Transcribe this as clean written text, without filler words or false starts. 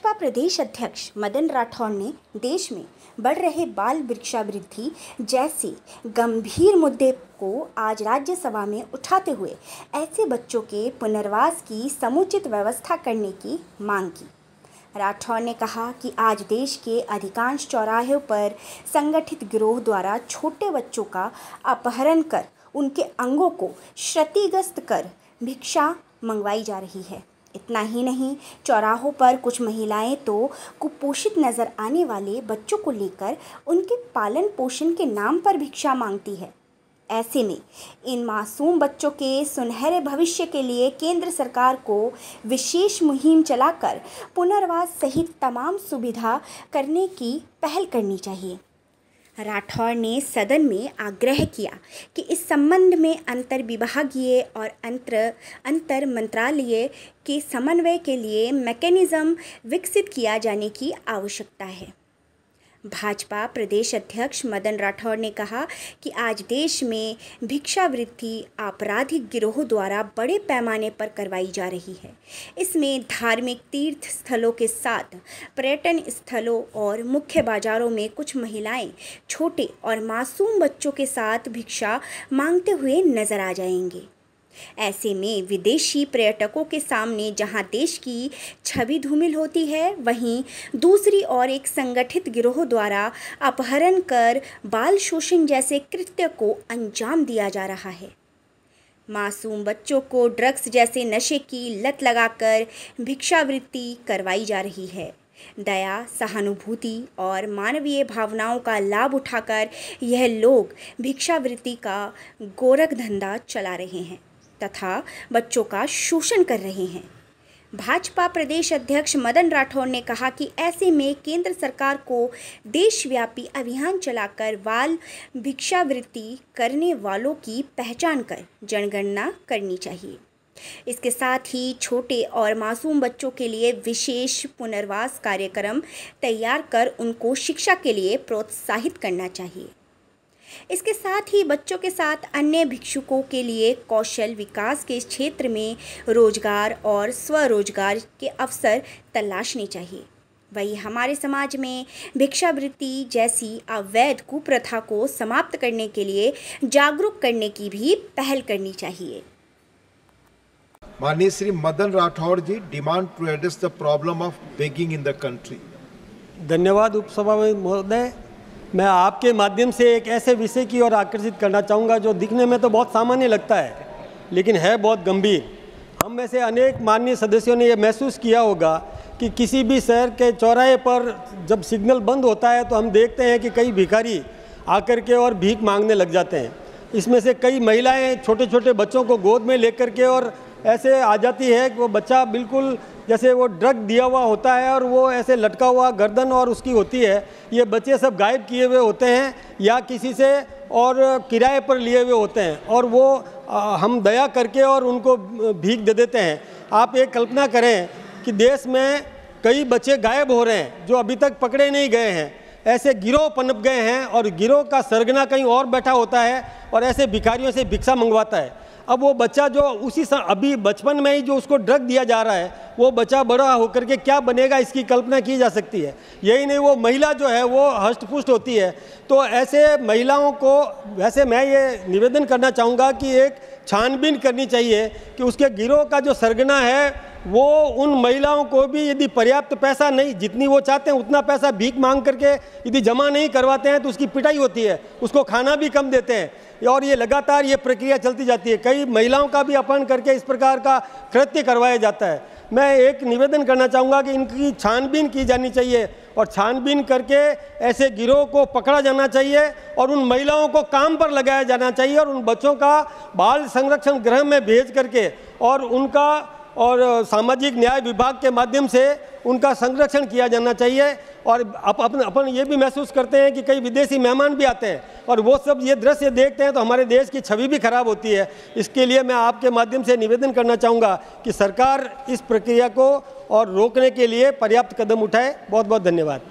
भाजपा प्रदेश अध्यक्ष मदन राठौड़ ने देश में बढ़ रहे बाल भिक्षावृत्ति जैसे गंभीर मुद्दे को आज राज्यसभा में उठाते हुए ऐसे बच्चों के पुनर्वास की समुचित व्यवस्था करने की मांग की। राठौड़ ने कहा कि आज देश के अधिकांश चौराहों पर संगठित गिरोह द्वारा छोटे बच्चों का अपहरण कर उनके अंगों को क्षतिग्रस्त कर भिक्षा मंगवाई जा रही है। इतना ही नहीं, चौराहों पर कुछ महिलाएं तो कुपोषित नजर आने वाले बच्चों को लेकर उनके पालन पोषण के नाम पर भिक्षा मांगती है। ऐसे में इन मासूम बच्चों के सुनहरे भविष्य के लिए केंद्र सरकार को विशेष मुहिम चलाकर पुनर्वास सहित तमाम सुविधा करने की पहल करनी चाहिए। राठौड़ ने सदन में आग्रह किया कि इस संबंध में अंतर विभागीय और अंतर मंत्रालय के समन्वय के लिए मैकेनिज्म विकसित किया जाने की आवश्यकता है। भाजपा प्रदेश अध्यक्ष मदन राठौड़ ने कहा कि आज देश में भिक्षावृत्ति आपराधिक गिरोह द्वारा बड़े पैमाने पर करवाई जा रही है। इसमें धार्मिक तीर्थ स्थलों के साथ पर्यटन स्थलों और मुख्य बाजारों में कुछ महिलाएं छोटे और मासूम बच्चों के साथ भिक्षा मांगते हुए नजर आ जाएंगे। ऐसे में विदेशी पर्यटकों के सामने जहां देश की छवि धूमिल होती है, वहीं दूसरी ओर एक संगठित गिरोह द्वारा अपहरण कर बाल शोषण जैसे कृत्य को अंजाम दिया जा रहा है। मासूम बच्चों को ड्रग्स जैसे नशे की लत लगाकर भिक्षावृत्ति करवाई जा रही है। दया, सहानुभूति और मानवीय भावनाओं का लाभ उठाकर यह लोग भिक्षावृत्ति का गोरख धंधा चला रहे हैं तथा बच्चों का शोषण कर रहे हैं। भाजपा प्रदेश अध्यक्ष मदन राठौड़ ने कहा कि ऐसे में केंद्र सरकार को देशव्यापी अभियान चलाकर बाल भिक्षावृत्ति करने वालों की पहचान कर जनगणना करनी चाहिए। इसके साथ ही छोटे और मासूम बच्चों के लिए विशेष पुनर्वास कार्यक्रम तैयार कर उनको शिक्षा के लिए प्रोत्साहित करना चाहिए। इसके साथ ही बच्चों के साथ अन्य भिक्षुकों के लिए कौशल विकास के क्षेत्र में रोजगार और स्वरोजगार के अवसर तलाशने चाहिए। वहीं हमारे समाज में भिक्षावृत्ति जैसी अवैध कुप्रथा को समाप्त करने के लिए जागरूक करने की भी पहल करनी चाहिए। माननीय Shri Madan Rathore ji demand to address the problem of begging in the country. धन्यवाद उपसभापति महोदय। मैं आपके माध्यम से एक ऐसे विषय की ओर आकर्षित करना चाहूँगा जो दिखने में तो बहुत सामान्य लगता है लेकिन है बहुत गंभीर। हम में से अनेक माननीय सदस्यों ने यह महसूस किया होगा कि किसी भी शहर के चौराहे पर जब सिग्नल बंद होता है तो हम देखते हैं कि कई भिखारी आकर के और भीख मांगने लग जाते हैं। इसमें से कई महिलाएं छोटे छोटे बच्चों को गोद में लेकर के और ऐसे आ जाती है कि वो बच्चा बिल्कुल जैसे वो ड्रग दिया हुआ होता है और वो ऐसे लटका हुआ गर्दन और उसकी होती है। ये बच्चे सब गायब किए हुए होते हैं या किसी से और किराए पर लिए हुए होते हैं और वो हम दया करके और उनको भीख दे देते हैं। आप एक कल्पना करें कि देश में कई बच्चे गायब हो रहे हैं जो अभी तक पकड़े नहीं गए हैं। ऐसे गिरोह पनप गए हैं और गिरोह का सरगना कहीं और बैठा होता है और ऐसे भिखारियों से भिक्षा मंगवाता है। अब वो बच्चा जो अभी बचपन में ही जो उसको ड्रग दिया जा रहा है वो बच्चा बड़ा होकर के क्या बनेगा इसकी कल्पना की जा सकती है। यही नहीं, वो महिला जो है वो हष्ट-पुष्ट होती है। तो ऐसे महिलाओं को वैसे मैं ये निवेदन करना चाहूँगा कि एक छानबीन करनी चाहिए कि उसके गिरोह का जो सरगना है वो उन महिलाओं को भी यदि पर्याप्त पैसा नहीं, जितनी वो चाहते हैं उतना पैसा भीख मांग करके यदि जमा नहीं करवाते हैं तो उसकी पिटाई होती है, उसको खाना भी कम देते हैं और ये लगातार ये प्रक्रिया चलती जाती है। कई महिलाओं का भी अपहरण करके इस प्रकार का कृत्य करवाया जाता है। मैं एक निवेदन करना चाहूँगा कि इनकी छानबीन की जानी चाहिए और छानबीन करके ऐसे गिरोह को पकड़ा जाना चाहिए और उन महिलाओं को काम पर लगाया जाना चाहिए और उन बच्चों का बाल संरक्षण गृह में भेज करके और उनका और सामाजिक न्याय विभाग के माध्यम से उनका संरक्षण किया जाना चाहिए। और अपन ये भी महसूस करते हैं कि कई विदेशी मेहमान भी आते हैं और वो सब ये दृश्य देखते हैं तो हमारे देश की छवि भी खराब होती है। इसके लिए मैं आपके माध्यम से निवेदन करना चाहूँगा कि सरकार इस प्रक्रिया को और रोकने के लिए पर्याप्त कदम उठाए। बहुत बहुत धन्यवाद।